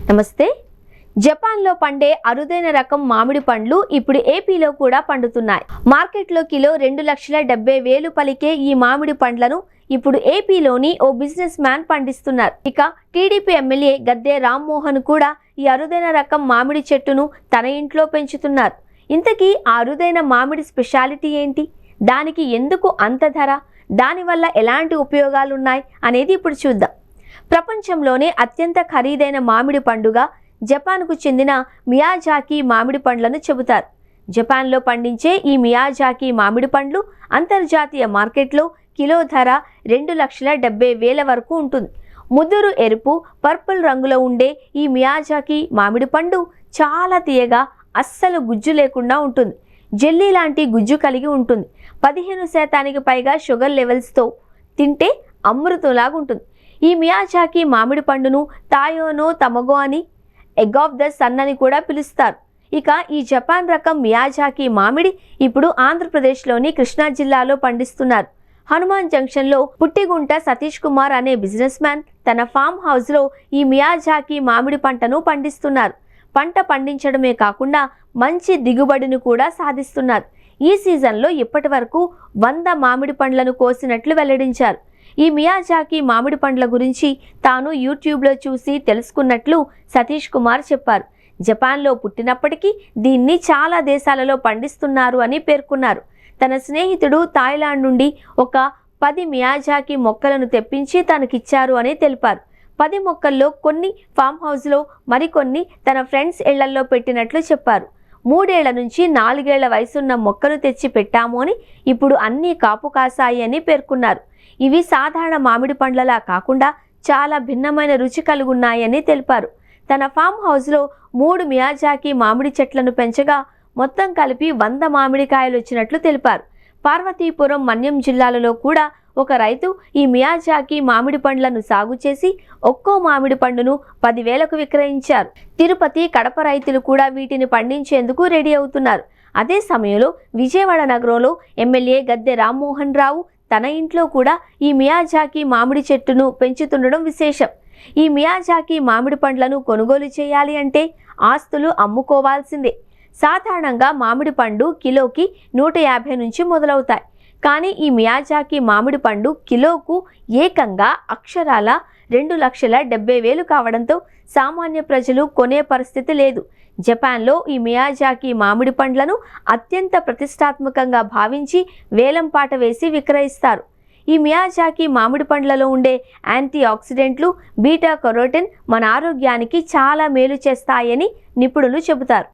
నమస్తే. జపాన్లో పండే అరుదైన రకం మామిడి పండ్లు ఇప్పుడు ఏపీలో కూడా పండుతున్నాయి. మార్కెట్లో కిలో 2,70,000 పలికే ఈ మామిడి పండ్లను ఇప్పుడు ఏపీలోని ఓ బిజినెస్ మ్యాన్ పండిస్తున్నారు. ఇక టీడీపీ ఎమ్మెల్యే గద్దె రామ్మోహన్ కూడా ఈ అరుదైన రకం మామిడి చెట్టును తన ఇంట్లో పెంచుతున్నారు. ఇంతకీ ఆ అరుదైన మామిడి స్పెషాలిటీ ఏంటి? దానికి ఎందుకు అంత ధర? దానివల్ల ఎలాంటి ఉపయోగాలున్నాయి అనేది ఇప్పుడు చూద్దాం. ప్రపంచంలోనే అత్యంత ఖరీదైన మామిడి పండుగ జపాన్కు చెందిన మియాజాకి మామిడి పండ్లను చెబుతారు. జపాన్లో పండించే ఈ మియాజాకి మామిడి పండ్లు అంతర్జాతీయ మార్కెట్లో కిలో ధర 2,70,000 వరకు ఉంటుంది. ముదురు ఎరుపు, పర్పుల్ రంగులో ఉండే ఈ మియాజాకి మామిడి పండు చాలా తీయగా, అస్సలు గుజ్జు లేకుండా ఉంటుంది. జెల్లీ లాంటి గుజ్జు కలిగి ఉంటుంది. 15% పైగా షుగర్ లెవెల్స్తో తింటే అమృతంలాగా ఉంటుంది. ఈ మియాజాకి మామిడి పండును తాయోనో తమగో అని, ఎగ్ ఆఫ్ ద సన్ అని కూడా పిలుస్తారు. ఇక ఈ జపాన్ రకం మియాజాకి మామిడి ఇప్పుడు ఆంధ్రప్రదేశ్లోని కృష్ణా జిల్లాలో పండిస్తున్నారు. హనుమాన్ జంక్షన్లో పుట్టిగుంట సతీష్ కుమార్ అనే బిజినెస్ మ్యాన్ తన ఫామ్ హౌస్లో ఈ మియాజాకి మామిడి పంటను పండిస్తున్నారు. పంట పండించడమే కాకుండా మంచి దిగుబడిని కూడా సాధిస్తున్నారు. ఈ సీజన్లో ఇప్పటి వరకు 100 మామిడి పండ్లను కోసినట్లు వెల్లడించారు. ఈ మియాజాకి మామిడి పండ్ల గురించి తాను యూట్యూబ్లో చూసి తెలుసుకున్నట్లు సతీష్ కుమార్ చెప్పారు. జపాన్లో పుట్టినప్పటికీ దీన్ని చాలా దేశాలలో పండిస్తున్నారు అని పేర్కొన్నారు. తన స్నేహితుడు థాయిలాండ్ నుండి ఒక 10 మియాజాకి మొక్కలను తెప్పించి తనకిచ్చారు అని తెలిపారు. 10 మొక్కల్లో కొన్ని ఫామ్ హౌస్లో, మరికొన్ని తన ఫ్రెండ్స్ ఇళ్లలో పెట్టినట్లు చెప్పారు. 3 ఏళ్ల నుంచి 4 ఏళ్ల వయసున్న మొక్కను తెచ్చి పెట్టాము అని, ఇప్పుడు అన్నీ కాపు కాసాయి అని పేర్కొన్నారు. ఇవి సాధారణ మామిడి పండ్లలా కాకుండా చాలా భిన్నమైన రుచి కలుగున్నాయని తెలిపారు. తన ఫామ్ హౌస్లో 3 మియాజాకి మామిడి చెట్లను పెంచగా మొత్తం కలిపి 100 మామిడికాయలు వచ్చినట్లు తెలిపారు. పార్వతీపురం, మన్యం జిల్లాలలో కూడా ఒక రైతు ఈ మియాజాకి మామిడి పండ్లను సాగు చేసి ఒక్కో మామిడి పండును 10,000కు విక్రయించారు. తిరుపతి, కడప రైతులు కూడా వీటిని పండించేందుకు రెడీ అవుతున్నారు. అదే సమయంలో విజయవాడ నగరంలో ఎమ్మెల్యే గద్దె రామ్మోహన్ రావు తన ఇంట్లో కూడా ఈ మియాజాకి మామిడి చెట్టును పెంచుతుండడం విశేషం. ఈ మియాజాకి మామిడి పండ్లను కొనుగోలు చేయాలి అంటే ఆస్తులు అమ్ముకోవాల్సిందే. సాధారణంగా మామిడి పండు కిలోకి 150 నుంచి మొదలవుతాయి. కానీ ఈ మియాజాకి మామిడి పండు కిలోకు ఏకంగా అక్షరాల 2,70,000 కావడంతో సామాన్య ప్రజలు కొనే పరిస్థితి లేదు. జపాన్లో ఈ మియాజాకి మామిడి పండ్లను అత్యంత ప్రతిష్టాత్మకంగా భావించి వేలంపాట వేసి విక్రయిస్తారు. ఈ మియాజాకి మామిడి పండ్లలో ఉండే యాంటీ ఆక్సిడెంట్లు, బీటా కరోటిన్ మన ఆరోగ్యానికి చాలా మేలు చేస్తాయని నిపుణులు చెబుతారు.